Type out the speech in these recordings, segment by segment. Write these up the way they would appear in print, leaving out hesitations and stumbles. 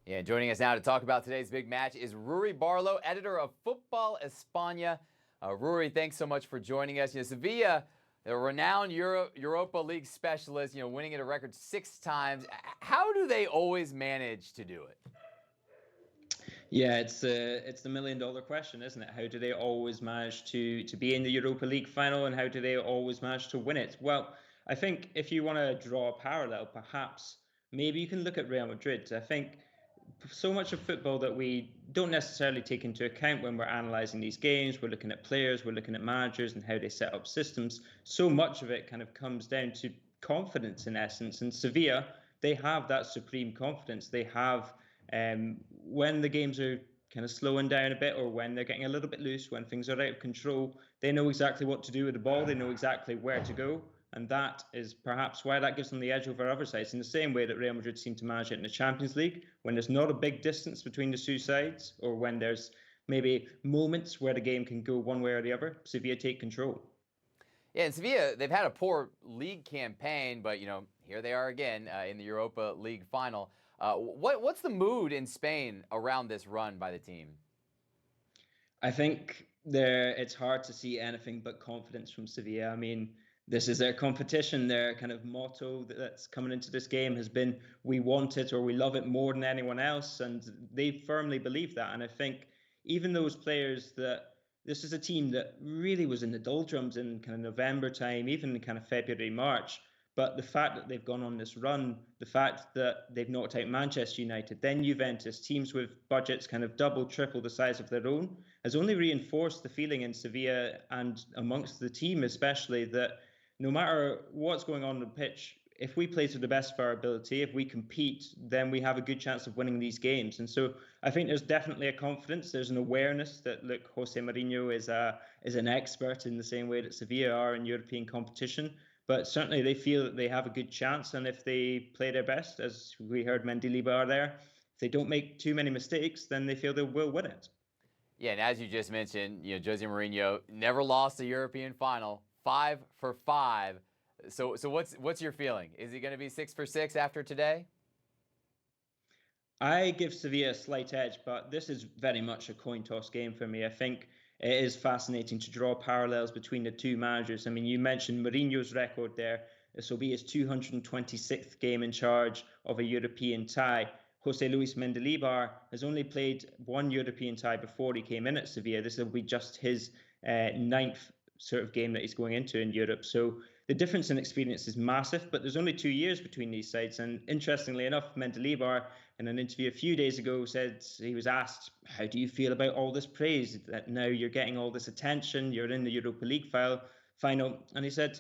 Yeah, joining us now to talk about today's big match is Rury Barlow, editor of Football España. Rury, thanks so much for joining us. Sevilla, the renowned Europa League specialist, winning it a record 6 times. How do they always manage to do it? Yeah, it's the $1 million question, isn't it? How do they always manage to be in the Europa League final, and how do they always manage to win it? Well, I think if you want to draw a parallel, perhaps maybe you can look at Real Madrid. I think so much of football that we don't necessarily take into account when we're analyzing these games. We're looking at players, we're looking at managers and how they set up systems. So much of it kind of comes down to confidence in essence. And Sevilla, they have that supreme confidence. They have when the games are kind of slowing down a bit, or when they're getting a little bit loose, when things are out of control, they know exactly what to do with the ball. They know exactly where to go. And that is perhaps why that gives them the edge over other sides, in the same way that Real Madrid seem to manage it in the Champions League, when there's not a big distance between the two sides, or when there's maybe moments where the game can go one way or the other. Sevilla take control. Yeah, in Sevilla, they've had a poor league campaign, but, here they are again in the Europa League Final. What's the mood in Spain around this run by the team? I think it's hard to see anything but confidence from Sevilla. I mean, this is their competition. Their kind of motto that's coming into this game has been, we want it or we love it more than anyone else. And they firmly believe that. And I think even those players this is a team that really was in the doldrums in kind of November time, even in kind of February, March. But the fact that they've gone on this run, the fact that they've knocked out Manchester United, then Juventus, teams with budgets kind of double, triple the size of their own, has only reinforced the feeling in Sevilla and amongst the team especially, that no matter what's going on the pitch, if we play to the best of our ability, if we compete, then we have a good chance of winning these games. And so I think there's definitely a confidence. There's an awareness that, look, Jose Mourinho is an expert in the same way that Sevilla are in European competition. But certainly they feel that they have a good chance. And if they play their best, as we heard Mendilibar there, if they don't make too many mistakes, then they feel they will win it. Yeah, and as you just mentioned, Jose Mourinho never lost a European final, 5 for 5. So what's your feeling? Is he going to be 6 for 6 after today? I give Sevilla a slight edge, but this is very much a coin toss game for me. I think it is fascinating to draw parallels between the two managers. I mean, you mentioned Mourinho's record there. This will be his 226th game in charge of a European tie. Jose Luis Mendilibar has only played one European tie before he came in at Sevilla. This will be just his ninth sort of game that he's going into in Europe. So the difference in experience is massive, but there's only 2 years between these sides. And interestingly enough, Mendilibar, in an interview a few days ago, said he was asked, how do you feel about all this praise, that now you're getting all this attention, you're in the Europa League final? And he said,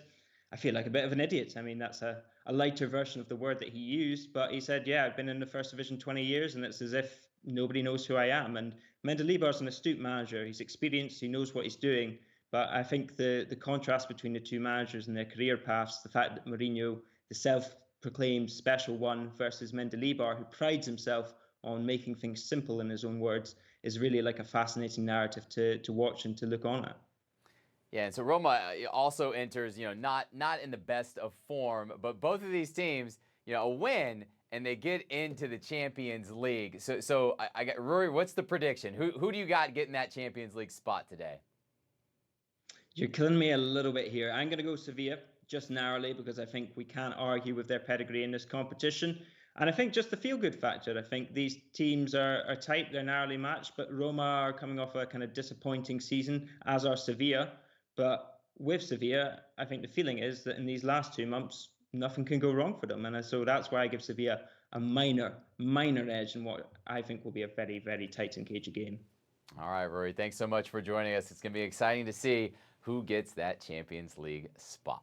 I feel like a bit of an idiot. I mean, that's a lighter version of the word that he used, but he said, yeah, I've been in the first division 20 years and it's as if nobody knows who I am. And Mendilibar's an astute manager. He's experienced, he knows what he's doing. But I think the contrast between the two managers and their career paths, the fact that Mourinho, the self-proclaimed special one, versus Mendilibar, who prides himself on making things simple in his own words, is really like a fascinating narrative to watch and to look on at. Yeah, and so Roma also enters, not in the best of form, but both of these teams, a win and they get into the Champions League. So I got Rury. What's the prediction? Who do you got getting that Champions League spot today? You're killing me a little bit here. I'm going to go Sevilla, just narrowly, because I think we can't argue with their pedigree in this competition. And I think just the feel-good factor. I think these teams are tight, they're narrowly matched, but Roma are coming off a kind of disappointing season, as are Sevilla. But with Sevilla, I think the feeling is that in these last 2 months, nothing can go wrong for them. And so that's why I give Sevilla a minor edge in what I think will be a very, very tight and cagey game. All right, Rury, thanks so much for joining us. It's going to be exciting to see who gets that Champions League spot.